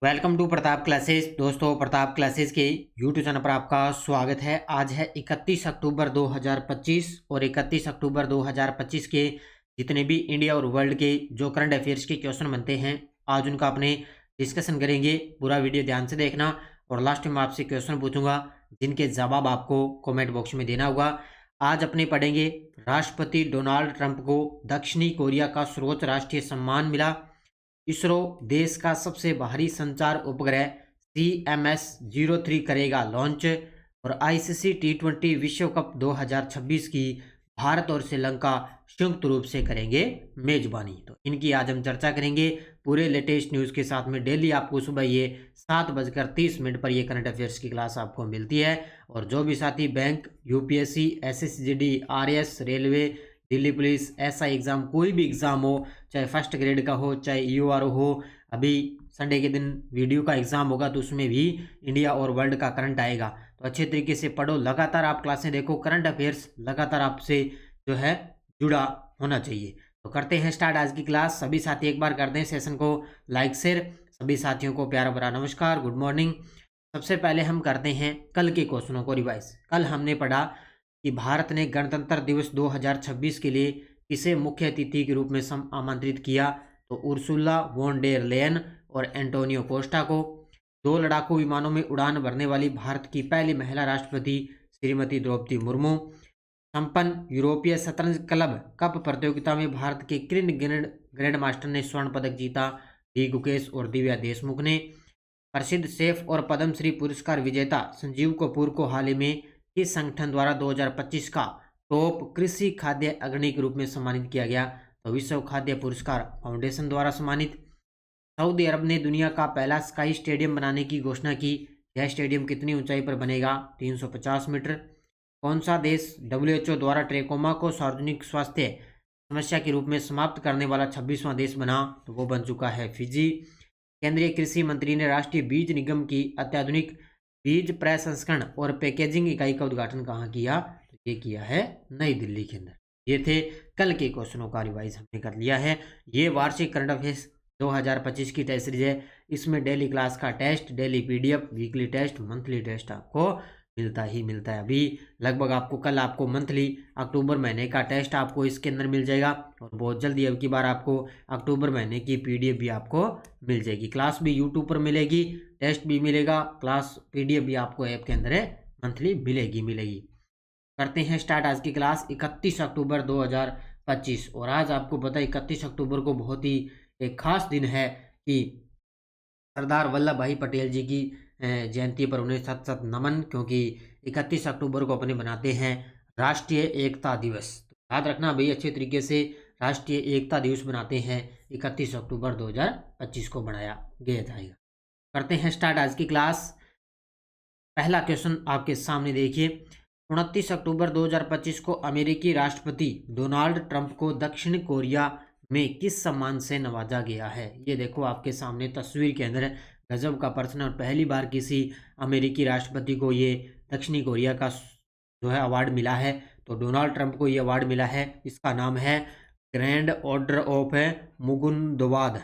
Welcome to Pratap classes. दोस्तों, Pratap classes के YouTube channel पर आपका स्वागत है। आज है 31 अक्टूबर 2025 और 31 अक्टूबर 2025 के जितने भी इंडिया और वर्ल्ड के जो करंट अफेयर्स के क्वेश्चन बनते हैं, आज उनका अपने डिस्कशन करेंगे। पूरा वीडियो ध्यान से देखना और लास्ट में आपसे क्वेश्चन पूछूंगा जिनके जवाब आपको कमेंट बॉक्स में देना होगा। आज अपने पढ़ेंगे राष्ट्रपति डोनाल्ड ट्रंप को दक्षिणी कोरिया का सर्वोच्च राष्ट्रीय सम्मान मिला। इसरो देश का सबसे बाहरी संचार उपग्रह CMS-03 करेगा लॉन्च। और ICC T20 विश्व कप 2026 की भारत और श्रीलंका संयुक्त रूप से करेंगे मेजबानी। तो इनकी आज हम चर्चा करेंगे पूरे लेटेस्ट न्यूज़ के साथ में। डेली आपको सुबह ये 7:30 पर ये करंट अफेयर्स की क्लास आपको मिलती है। और जो भी साथी bank, UPSC, SSGD, RS, railway, Delhi police, SI exam, कोई भी एग्ज़ाम हो, चाहे फर्स्ट ग्रेड का हो, चाहे EORO हो, अभी संडे के दिन वीडियो का एग्ज़ाम होगा तो उसमें भी इंडिया और वर्ल्ड का करंट आएगा। तो अच्छे तरीके से पढ़ो, लगातार आप क्लासें देखो, करंट अफेयर्स लगातार आपसे जो है जुड़ा होना चाहिए। तो करते हैं स्टार्ट आज की क्लास। सभी साथी एक बार कर दें सेशन को लाइक शेयर। सभी साथियों को प्यारा भरा नमस्कार, गुड मॉर्निंग। सबसे पहले हम करते हैं कल के क्वेश्चनों को रिवाइज। कल हमने पढ़ा कि भारत ने गणतंत्र दिवस 2026 के लिए किसे मुख्य अतिथि के रूप में आमंत्रित किया। तो उर्सुला वॉन डेर लेयन और एंटोनियो कोस्टा को। 2 लड़ाकू विमानों में उड़ान भरने वाली भारत की पहली महिला राष्ट्रपति श्रीमती द्रौपदी मुर्मू। संपन्न यूरोपीय शतरंज क्लब कप प्रतियोगिता में भारत के किन ग्रैंड मास्टर ने स्वर्ण पदक जीता। डी गुकेश और दिव्या देशमुख ने। प्रसिद्ध शेफ और पद्मश्री पुरस्कार विजेता संजीव कपूर को हाल ही में किस संगठन द्वारा 2025 का टॉप कृषि खाद्य अग्रणी के रूप में सम्मानित किया गया। तो विश्व खाद्य पुरस्कार फाउंडेशन द्वारा सम्मानित। सऊदी अरब ने दुनिया का पहला स्काई स्टेडियम बनाने की घोषणा की। यह स्टेडियम कितनी ऊंचाई पर बनेगा। 350 मीटर। कौन सा देश WHO द्वारा ट्रेकोमा को सार्वजनिक स्वास्थ्य समस्या के रूप में समाप्त करने वाला 26वां देश बना। तो वो बन चुका है फिजी। केंद्रीय कृषि मंत्री ने राष्ट्रीय बीज निगम की अत्याधुनिक बीज प्रसंस्करण और पैकेजिंग इकाई का उद्घाटन कहाँ किया। तो ये किया है नई दिल्ली के अंदर। ये थे कल के क्वेश्चनों का रिवाइज हमने कर लिया है। ये वार्षिक करंट अफेयर्स 2025 की टेस्ट सीरीज है। इसमें डेली क्लास का test, daily PDF, weekly test, monthly test आपको मिलता ही मिलता है। अभी लगभग आपको कल आपको मंथली अक्टूबर महीने का टेस्ट आपको इसके अंदर मिल जाएगा। और बहुत जल्दी अब की बार आपको अक्टूबर महीने की PDF भी आपको मिल जाएगी। क्लास भी यूट्यूब पर मिलेगी, टेस्ट भी मिलेगा, क्लास PDF भी आपको ऐप के अंदर है मंथली मिलेगी। करते हैं स्टार्ट आज की क्लास। 31 अक्टूबर 2025 और आज आपको पता है 31 अक्टूबर को बहुत ही एक खास दिन है कि सरदार वल्लभ भाई पटेल जी की जयंती पर उन्हें सत सत नमन। क्योंकि 31 अक्टूबर को अपने बनाते हैं राष्ट्रीय एकता दिवस। तो याद रखना भाई, अच्छे तरीके से राष्ट्रीय एकता दिवस बनाते हैं 31 अक्टूबर 2025 को बनाया गया जाएगा। करते हैं स्टार्ट आज की क्लास। पहला क्वेश्चन आपके सामने देखिए। 29 अक्टूबर 2025 को अमेरिकी राष्ट्रपति डोनाल्ड ट्रंप को दक्षिण कोरिया में किस सम्मान से नवाजा गया है। ये देखो आपके सामने तस्वीर के अंदर गजब का प्रश्न। और पहली बार किसी अमेरिकी राष्ट्रपति को ये दक्षिणी कोरिया का जो है अवार्ड मिला है। तो डोनाल्ड ट्रंप को ये अवार्ड मिला है। इसका नाम है ग्रैंड ऑर्डर ऑफ मुकुंदवाद।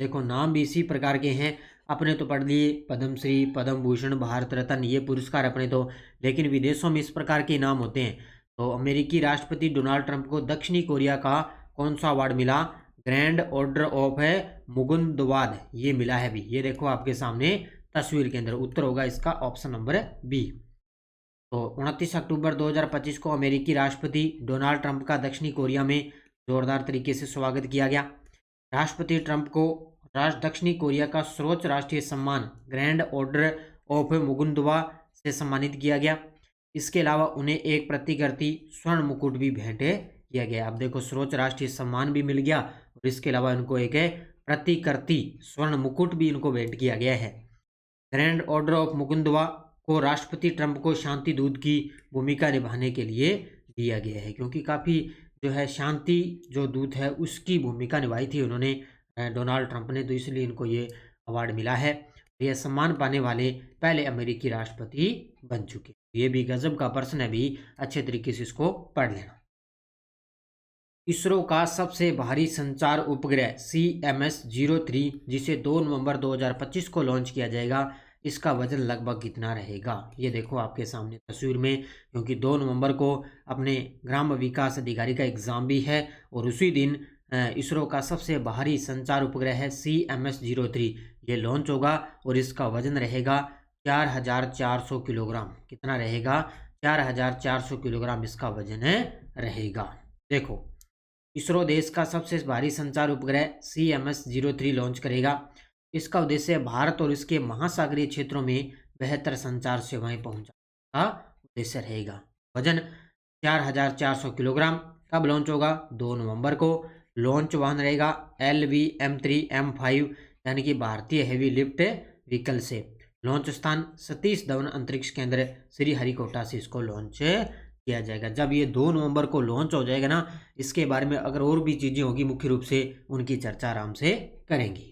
देखो नाम भी इसी प्रकार के हैं। अपने तो पढ़ लिए पद्मश्री, पद्म भूषण, भारत रत्न, ये पुरस्कार अपने तो, लेकिन विदेशों में इस प्रकार के नाम होते हैं। तो अमेरिकी राष्ट्रपति डोनाल्ड ट्रंप को दक्षिणी कोरिया का कौन सा अवार्ड मिला। ग्रैंड ऑर्डर ऑफ मुकुंदवाद ये मिला है भी। ये देखो आपके सामने तस्वीर के अंदर। उत्तर होगा इसका ऑप्शन नंबर बी। तो 29 अक्टूबर 2025 को अमेरिकी राष्ट्रपति डोनाल्ड ट्रंप का दक्षिणी कोरिया में जोरदार तरीके से स्वागत किया गया। राष्ट्रपति ट्रंप को दक्षिणी कोरिया का सर्वोच्च राष्ट्रीय सम्मान ग्रैंड ऑर्डर ऑफ मुकुंदवा से सम्मानित किया गया। इसके अलावा उन्हें एक प्रतिकृति स्वर्ण मुकुट भी भेंट किया गया। अब देखो सर्वोच्च राष्ट्रीय सम्मान भी मिल गया और इसके अलावा इनको एक प्रतिकृति स्वर्ण मुकुट भी इनको भेंट किया गया है। ग्रैंड ऑर्डर ऑफ मुकुंदवा को राष्ट्रपति ट्रंप को शांति दूत की भूमिका निभाने के लिए दिया गया है। क्योंकि काफ़ी जो है शांति जो दूत है उसकी भूमिका निभाई थी उन्होंने डोनाल्ड ट्रंप ने, तो इसलिए इनको ये अवार्ड मिला है। यह सम्मान पाने वाले पहले अमेरिकी राष्ट्रपति बन चुके। ये भी गजब का प्रश्न है भी, अच्छे तरीके से इसको पढ़ लेना। इसरो का सबसे भारी संचार उपग्रह CMS-03 जिसे 2 नवंबर 2025 को लॉन्च किया जाएगा, इसका वजन लगभग कितना रहेगा? ये देखो आपके सामने तस्वीर में, क्योंकि 2 नवंबर को अपने ग्राम विकास अधिकारी का एग्जाम भी है और उसी दिन इसरो का सबसे भारी संचार उपग्रह है CMS-03, ये लॉन्च होगा और इसका वजन रहेगा 4400 किलोग्राम। कितना रहेगा? 4400 किलोग्राम इसका वजन रहेगा। देखो, इसरो देश का सबसे भारी संचार उपग्रह CMS-03 लॉन्च करेगा। इसका उद्देश्य भारत और इसके महासागरीय क्षेत्रों में बेहतर संचार सेवाएं पहुंचाने का उद्देश्य रहेगा। वजन 4400 किलोग्राम। कब लॉन्च होगा? 2 नवंबर को। लॉन्च वाहन रहेगा LV-M3M5 यानी कि भारतीय हेवी लिफ्ट व्हीकल से। लॉन्च स्थान सतीश धवन अंतरिक्ष केंद्र श्रीहरिकोटा से इसको लॉन्च किया जाएगा। जब ये 2 नवंबर को लॉन्च हो जाएगा ना, इसके बारे में अगर और भी चीजें होगी मुख्य रूप से उनकी चर्चा आराम से करेंगे।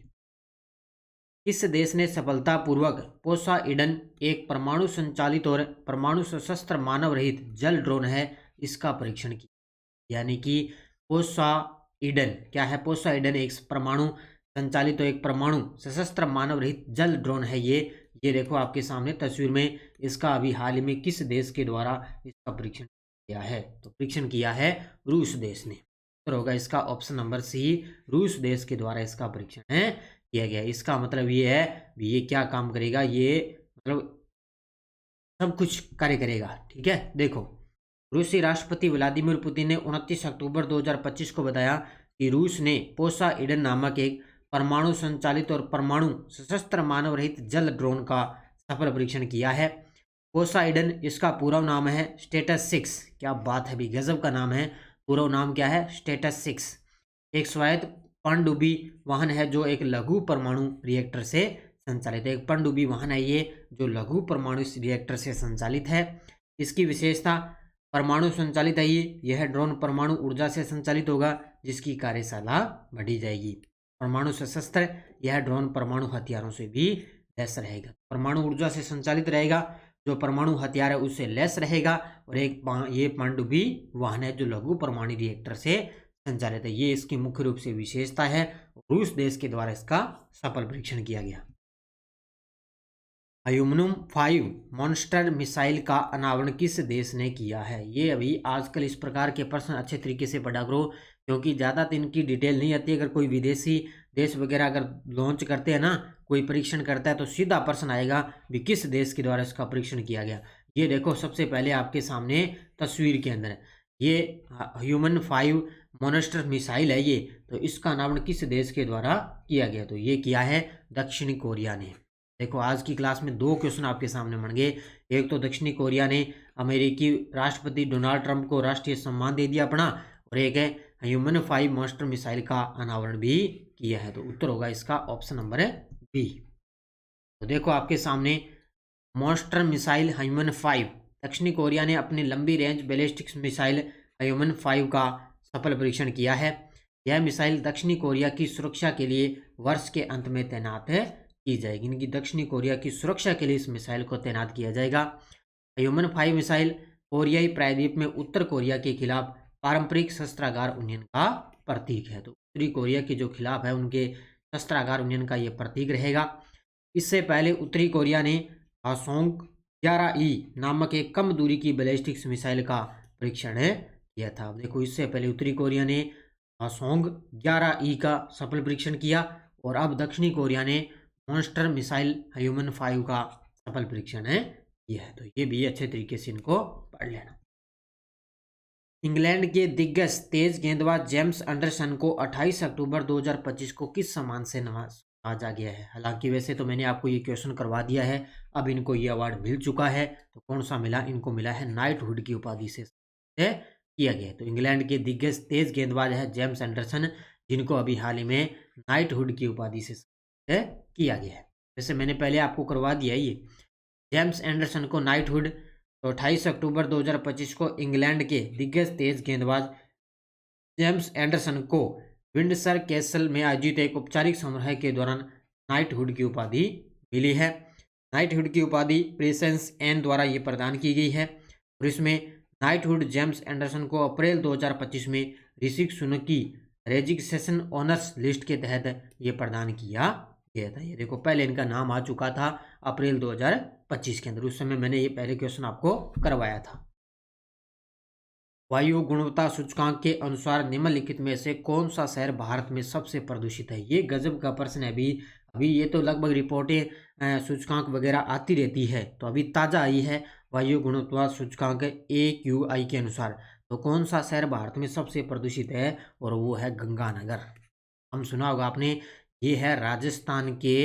इस देश ने सफलतापूर्वक पोसाइडन, एक परमाणु संचालित और परमाणु सशस्त्र मानव रहित जल ड्रोन है, इसका परीक्षण किया। यानी कि पोसाइडन क्या है? पोसाइडन एक परमाणु संचालित और एक परमाणु सशस्त्र मानव रहित जल ड्रोन है। ये देखो आपके सामने तस्वीर में, इसका अभी हाल ही में किस देश के द्वारा इसका परीक्षण किया है? तो परीक्षण किया है रूस देश ने। तो होगा इसका ऑप्शन नंबर सी, रूस देश के द्वारा इसका परीक्षण किया गया। इसका मतलब ये है ये क्या काम करेगा? ये मतलब सब कुछ कार्य करेगा। ठीक है, देखो, रूसी राष्ट्रपति व्लादिमीर पुतिन ने 29 अक्टूबर 2025 को बताया कि रूस ने पोसाइडन नामक एक परमाणु संचालित और परमाणु सशस्त्र मानव रहित जल ड्रोन का सफल परीक्षण किया है। पोसाइडन इसका पूरा नाम है स्टेटस 6। क्या बात है भी, गजब का नाम है। पूरा नाम क्या है? स्टेटस 6। एक स्वायत्त पनडुब्बी वाहन है जो एक लघु परमाणु रिएक्टर से संचालित है। एक पनडुब्बी वाहन है ये जो लघु परमाणु रिएक्टर से संचालित है। इसकी विशेषता, परमाणु संचालित है ये। यह ड्रोन परमाणु ऊर्जा से संचालित होगा जिसकी कार्यशाला बढ़ी जाएगी। परमाणु सशस्त्र, यह ड्रोन परमाणु हथियारों से भी लैस रहेगा। परमाणु ऊर्जा से संचालित रहेगा, जो परमाणु हथियार है उससे लैस रहेगा। और एक ये पनडुब्बी वाहन है जो लघु परमाणु रिएक्टर से संचालित है। ये इसकी मुख्य रूप से विशेषता है। रूस देश के द्वारा इसका सफल परीक्षण किया गया। ह्यूमनम 5 मॉन्स्टर मिसाइल का अनावरण किस देश ने किया है? ये अभी आजकल इस प्रकार के प्रश्न अच्छे तरीके से पढ़ा करो, क्योंकि ज़्यादा दिन की डिटेल नहीं आती। अगर कोई विदेशी देश वगैरह अगर लॉन्च करते हैं ना, कोई परीक्षण करता है, तो सीधा प्रश्न आएगा भी किस देश के द्वारा इसका परीक्षण किया गया। ये देखो, सबसे पहले आपके सामने तस्वीर के अंदर ये ह्यूमन 5 मॉन्स्टर मिसाइल है ये, तो इसका अनावरण किस देश के द्वारा किया गया? तो ये किया है दक्षिणी कोरिया ने। देखो, आज की क्लास में 2 क्वेश्चन आपके सामने बन गए। एक तो दक्षिणी कोरिया ने अमेरिकी राष्ट्रपति डोनाल्ड ट्रंप को राष्ट्रीय सम्मान दे दिया अपना, और एक है ह्यूमन 5 मॉन्स्टर मिसाइल का अनावरण भी किया है। तो उत्तर होगा इसका ऑप्शन नंबर बी। तो देखो आपके सामने मॉन्स्टर मिसाइल ह्यूमन 5, दक्षिणी कोरिया ने अपनी लंबी रेंज बैलिस्टिक मिसाइल ह्यूमन 5 का सफल परीक्षण किया है। यह मिसाइल दक्षिणी कोरिया की सुरक्षा के लिए वर्ष के अंत में तैनात की जाएगी। इनकी दक्षिणी कोरिया की सुरक्षा के लिए इस मिसाइल को तैनात किया जाएगा। ह्यूमन 5 मिसाइल कोरियाई प्रायद्वीप में उत्तर कोरिया के खिलाफ पारंपरिक शस्त्रागार उन्नयन का प्रतीक है। तो उत्तरी कोरिया के जो खिलाफ है उनके शस्त्रागार उन्नयन का यह प्रतीक रहेगा। इससे पहले उत्तरी कोरिया ने हासोंग 11E नामक एक कम दूरी की बैलिस्टिक मिसाइल का परीक्षण किया था। देखो, इससे पहले उत्तरी कोरिया ने हासोंग 11E का सफल परीक्षण किया, और अब दक्षिणी कोरिया ने मॉन्स्टर मिसाइल ह्यूमन 5 का सफल परीक्षण किया है। तो ये भी अच्छे तरीके से इनको पढ़ लेना। इंग्लैंड के दिग्गज तेज गेंदबाज जेम्स एंडरसन को 28 अक्टूबर 2025 को किस सम्मान से नवाजा गया है? हालांकि वैसे तो मैंने आपको ये क्वेश्चन करवा दिया है, अब इनको ये अवार्ड मिल चुका है। तो कौन सा मिला? इनको मिला है नाइटहुड की उपाधि से किया गया। तो इंग्लैंड के दिग्गज तेज गेंदबाज है जेम्स एंडरसन, जिनको अभी हाल ही में नाइटहुड की उपाधि से किया गया है। जैसे मैंने पहले आपको करवा दिया ये जेम्स एंडरसन को नाइटहुड। तो 28 अक्टूबर 2025 को इंग्लैंड के दिग्गज तेज गेंदबाज जेम्स एंडरसन को विंडसर कैसल में आयोजित एक औपचारिक समारोह के दौरान नाइटहुड की उपाधि मिली है। नाइटहुड की उपाधि प्रेसेंस एन द्वारा ये प्रदान की गई है, और इसमें नाइटहुड जेम्स एंडरसन को अप्रैल 2025 में ऋषि सुनक की रेजिग्नेशन ऑनर्स लिस्ट के तहत ये प्रदान किया गया था। ये देखो पहले इनका नाम आ चुका था अप्रैल 2025 के अंदर, उस समय मैंने ये पहले क्वेश्चन आपको करवाया था। वायु गुणवत्ता सूचकांक के अनुसार निम्नलिखित में से कौन सा शहर भारत में सबसे प्रदूषित है? ये गजब का प्रश्न है। अभी अभी ये तो लगभग रिपोर्टें सूचकांक वगैरह आती रहती है, तो अभी ताज़ा आई है वायु गुणवत्ता सूचकांक AQI के अनुसार। तो कौन सा शहर भारत में सबसे प्रदूषित है? और वो है गंगानगर। हम सुना होगा आपने, ये है राजस्थान के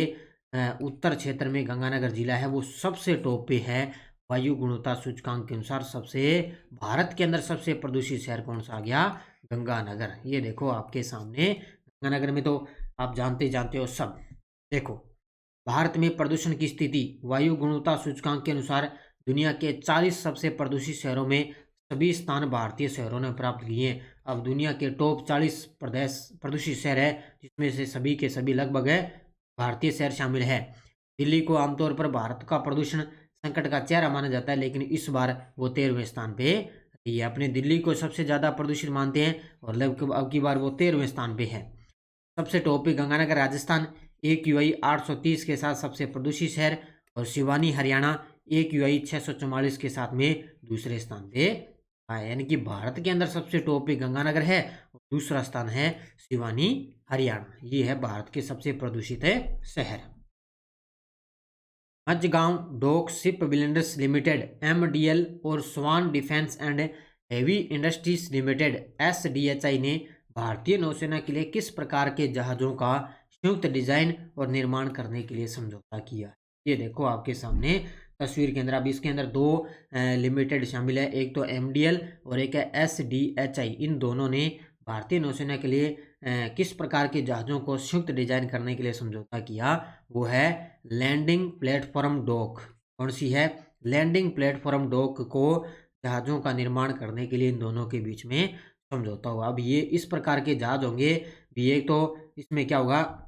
उत्तर क्षेत्र में गंगानगर जिला है, वो सबसे टॉप पे है वायु गुणवत्ता सूचकांक के अनुसार। सबसे भारत के अंदर सबसे प्रदूषित शहर कौन सा आ गया? गंगानगर। ये देखो आपके सामने गंगानगर में तो आप जानते हो सब। देखो भारत में प्रदूषण की स्थिति वायु गुणवत्ता सूचकांक के अनुसार दुनिया के 40 सबसे प्रदूषित शहरों में सभी स्थान भारतीय शहरों ने प्राप्त किए हैं। अब दुनिया के टॉप 40 प्रदूषित शहर है, जिसमें से सभी के सभी लगभग भारतीय शहर शामिल है। दिल्ली को आमतौर पर भारत का प्रदूषण संकट का चेहरा माना जाता है, लेकिन इस बार वो 13वें स्थान पे है। अपने दिल्ली को सबसे ज़्यादा प्रदूषित मानते हैं और अब की बार वो 13वें स्थान पे है। सबसे टॉप पे गंगानगर राजस्थान AQI 830 के साथ सबसे प्रदूषित शहर, और सिवानी हरियाणा AQI 644 के साथ में दूसरे स्थान पे है। यानी कि भारत के अंदर सबसे टॉप पे गंगानगर है और दूसरा स्थान है सिवानी हरियाणा। ये है भारत के सबसे प्रदूषित शहर। Mazagon dock shipbuilders limited MDL और Swan defence and heavy industries limited SDHI ने भारतीय नौसेना के लिए किस प्रकार के जहाज़ों का संयुक्त डिजाइन और निर्माण करने के लिए समझौता किया? ये देखो आपके सामने तस्वीर के अंदर। अब इसके अंदर दो लिमिटेड शामिल है, एक तो MDL और एक है SDHI। इन दोनों ने भारतीय नौसेना के लिए किस प्रकार के जहाज़ों को संयुक्त डिजाइन करने के लिए समझौता किया? वो है लैंडिंग प्लेटफॉर्म डॉक। कौन सी है? लैंडिंग प्लेटफॉर्म डॉक को जहाज़ों का निर्माण करने के लिए इन दोनों के बीच में समझौता हुआ। अब ये इस प्रकार के जहाज होंगे भी, एक तो इसमें क्या होगा,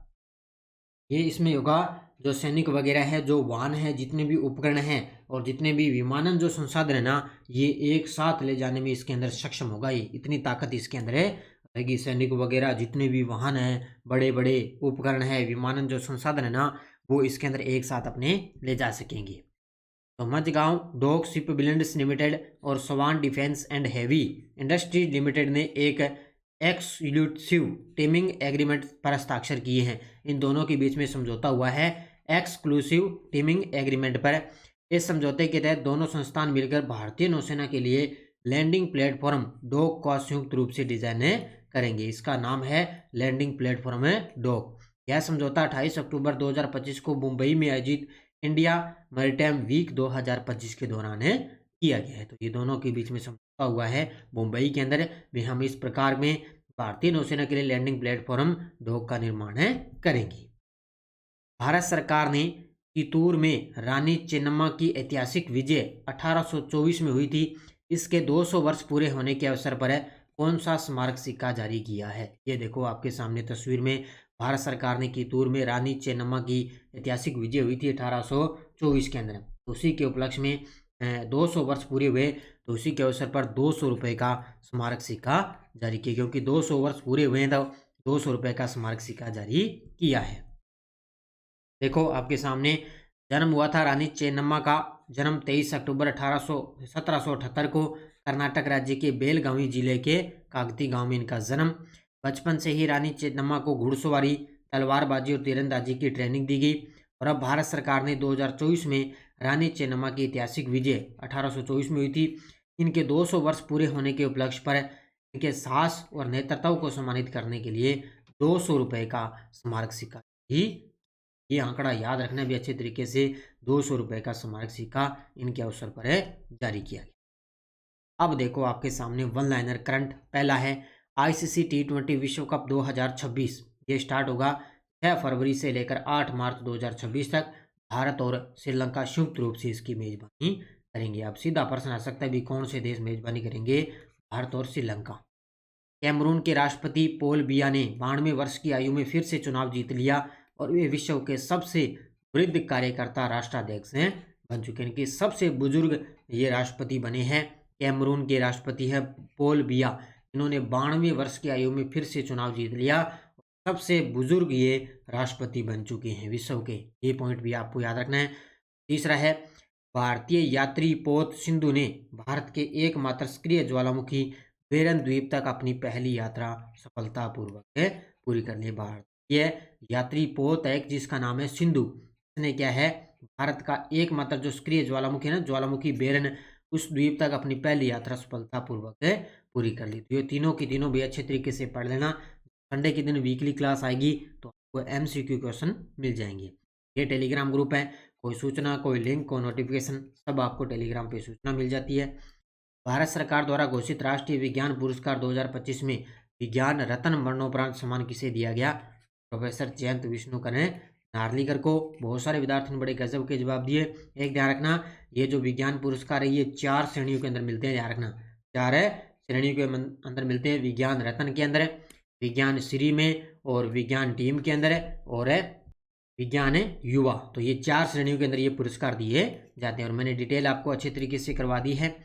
ये इसमें होगा जो सैनिक वगैरह है, जो वाहन है, जितने भी उपकरण हैं और जितने भी विमानन जो संसाधन है ना, ये एक साथ ले जाने में इसके अंदर सक्षम होगा। ये इतनी ताकत इसके अंदर रहेगी। सैनिक वगैरह जितने भी वाहन हैं, बड़े बड़े उपकरण है, विमानन जो संसाधन है ना, वो इसके अंदर एक साथ अपने ले जा सकेंगे। तो Mazagon dock shipbuilders limited और Swan defence and heavy industries limited ने एक एक्सक्लूसिव टीमिंग एग्रीमेंट पर हस्ताक्षर किए हैं। इन दोनों के बीच में समझौता हुआ है एक्सक्लूसिव टीमिंग एग्रीमेंट पर। इस समझौते के तहत दोनों संस्थान मिलकर भारतीय नौसेना के लिए लैंडिंग प्लेटफॉर्म डॉक का संयुक्त रूप से डिजाइन करेंगे। इसका नाम है लैंडिंग प्लेटफॉर्म डॉक। यह समझौता 28 अक्टूबर 2025 को मुंबई में आयोजित इंडिया मैरीटाइम वीक 2025 के दौरान किया गया है। तो ये दोनों के बीच में समझौता हुआ है मुंबई के अंदर भी, हम इस प्रकार में भारतीय नौसेना के लिए लैंडिंग प्लेटफॉर्म डॉक का निर्माण करेंगे। भारत सरकार ने चित्तूर में रानी चेन्नम्मा की ऐतिहासिक विजय 1824 में हुई थी। इसके 200 वर्ष पूरे होने के अवसर पर कौन सा स्मारक सिक्का जारी किया है? ये देखो आपके सामने तस्वीर में, भारत सरकार ने चित्तूर में रानी चेन्नम्मा की ऐतिहासिक विजय हुई थी 1824 के अंदर। उसी के उपलक्ष्य में 200 वर्ष पूरे हुए, तो उसी के अवसर पर 200 रुपये का स्मारक सिक्का जारी किया। क्योंकि 200 वर्ष पूरे हुए हैं तो 200 रुपये का स्मारक सिक्का जारी किया है। देखो आपके सामने जन्म हुआ था रानी चेन्नम्मा का। जन्म 23 अक्टूबर 1778 को कर्नाटक राज्य के बेलगावी जिले के कागती गांव में इनका जन्म। बचपन से ही रानी चेन्नम्मा को घुड़सवारी, तलवारबाजी और तीरंदाजी की ट्रेनिंग दी गई। और अब भारत सरकार ने 2024 में रानी चेन्नम्मा की ऐतिहासिक विजय 1824 में हुई थी, इनके 200 वर्ष पूरे होने के उपलक्ष्य पर इनके साहस और नेतृत्व को सम्मानित करने के लिए 200 रुपये का स्मारक सिक्का ही, ये आंकड़ा याद रखना भी अच्छे तरीके से, 200 रुपये का स्मारक सिक्का इनके अवसर पर जारी किया गया। अब देखो आपके सामने वन लाइनर करंट। पहला है ICC T20 विश्व कप 2026। ये स्टार्ट होगा 6 फरवरी से लेकर 8 मार्च 2026 तक। भारत और श्रीलंका संयुक्त रूप से इसकी मेजबानी करेंगे। अब सीधा प्रश्न आ सकता है भी, कौन से देश मेजबानी करेंगे? भारत और श्रीलंका। कैमरून के राष्ट्रपति पॉल बिया ने 92 वर्ष की आयु में फिर से चुनाव जीत लिया और वे विश्व के सबसे वृद्ध कार्यकर्ता राष्ट्राध्यक्ष बन चुके हैं। इनके सबसे बुजुर्ग ये राष्ट्रपति बने हैं। कैमरून के राष्ट्रपति है पॉल बिया। इन्होंने 92 वर्ष की आयु में फिर से चुनाव जीत लिया। सबसे बुजुर्ग ये राष्ट्रपति बन चुके हैं विश्व के। ये पॉइंट भी आपको याद रखना है। तीसरा है, भारतीय यात्री पोत सिंधु ने भारत के एकमात्र सक्रिय ज्वालामुखी बेरन द्वीप तक अपनी पहली यात्रा सफलतापूर्वक पूरी कर ली। भारतीय यात्री पोत है जिसका नाम है सिंधु, इसने क्या है, भारत का एकमात्र जो सक्रिय ज्वालामुखी है ना, ज्वालामुखी बेरन, उस द्वीप तक अपनी पहली यात्रा सफलतापूर्वक पूरी कर ली। तो ये तीनों की तीनों भी अच्छे तरीके से पढ़ लेना। संडे के दिन वीकली क्लास आएगी तो आपको MCQ क्वेश्चन मिल जाएंगे। ये टेलीग्राम ग्रुप है, कोई सूचना, कोई लिंक, कोई नोटिफिकेशन, सब आपको टेलीग्राम पे सूचना मिल जाती है। भारत सरकार द्वारा घोषित राष्ट्रीय विज्ञान पुरस्कार 2025 में विज्ञान रत्न मरणोपरांत सम्मान किसे दिया गया? प्रोफेसर जयंत विष्णुकर ने नार्लिकर को। बहुत सारे विद्यार्थियों ने बड़े गजब के जवाब दिए। एक ध्यान रखना, ये जो विज्ञान पुरस्कार है ये 4 श्रेणियों के अंदर मिलते हैं। ध्यान रखना, 4 श्रेणियों के अंदर मिलते हैं। विज्ञान रत्न के अंदर, विज्ञान श्री में, और विज्ञान टीम के अंदर, और विज्ञान युवा। तो ये 4 श्रेणियों के अंदर ये पुरस्कार दिए जाते हैं और मैंने डिटेल आपको अच्छे तरीके से करवा दी है।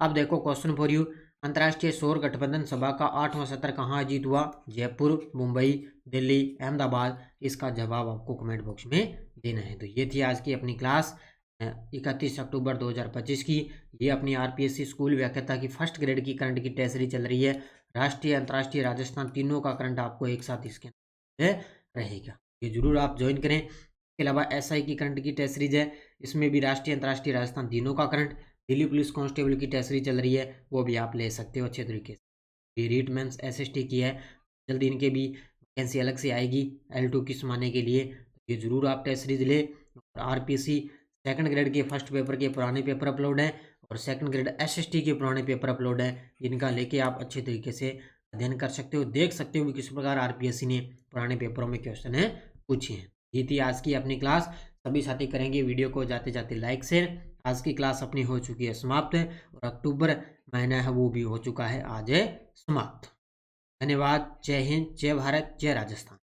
अब देखो क्वेश्चन फॉर यू, अंतर्राष्ट्रीय सौर गठबंधन सभा का 8वां सत्र कहाँ आयोजित हुआ? जयपुर, मुंबई, दिल्ली, अहमदाबाद। इसका जवाब आपको कमेंट बॉक्स में देना है। तो ये थी आज की अपनी क्लास 31 अक्टूबर 2025 की। ये अपनी RPSC स्कूल व्याख्याता की फर्स्ट ग्रेड की करंट की टेस्ट सीरीज चल रही है। राष्ट्रीय, अंतर्राष्ट्रीय, राजस्थान तीनों का करंट आपको एक साथ इसके अंदर रहेगा। ये जरूर आप ज्वाइन करें। इसके अलावा SI की करंट की टेस्ट सीरीज है, इसमें भी राष्ट्रीय, अंतर्राष्ट्रीय, राजस्थान तीनों का करंट। दिल्ली पुलिस कांस्टेबल की टेस्ट सीरीज चल रही है, वो भी आप ले सकते हो अच्छे तरीके से। ये रीट मेंस SST की है, जल्दी इनके भी वैकेंसी अलग से आएगी L2 किस माने के लिए। ये जरूर आप टेस्ट सीरीज ले। और RPSC सेकंड ग्रेड के फर्स्ट पेपर के पुराने पेपर अपलोड हैं और सेकंड ग्रेड SST के पुराने पेपर अपलोड हैं, जिनका लेके आप अच्छे तरीके से अध्ययन कर सकते हो, देख सकते हो कि किस प्रकार RPSC ने पुराने पेपरों में क्वेश्चन है पूछे हैं। ये थी आज की अपनी क्लास। सभी साथी करेंगे वीडियो को जाते जाते लाइक शेयर। आज की क्लास अपनी हो चुकी है समाप्त और अक्टूबर महीना है वो भी हो चुका है आज समाप्त। धन्यवाद। जय हिंद, जय भारत, जय राजस्थान।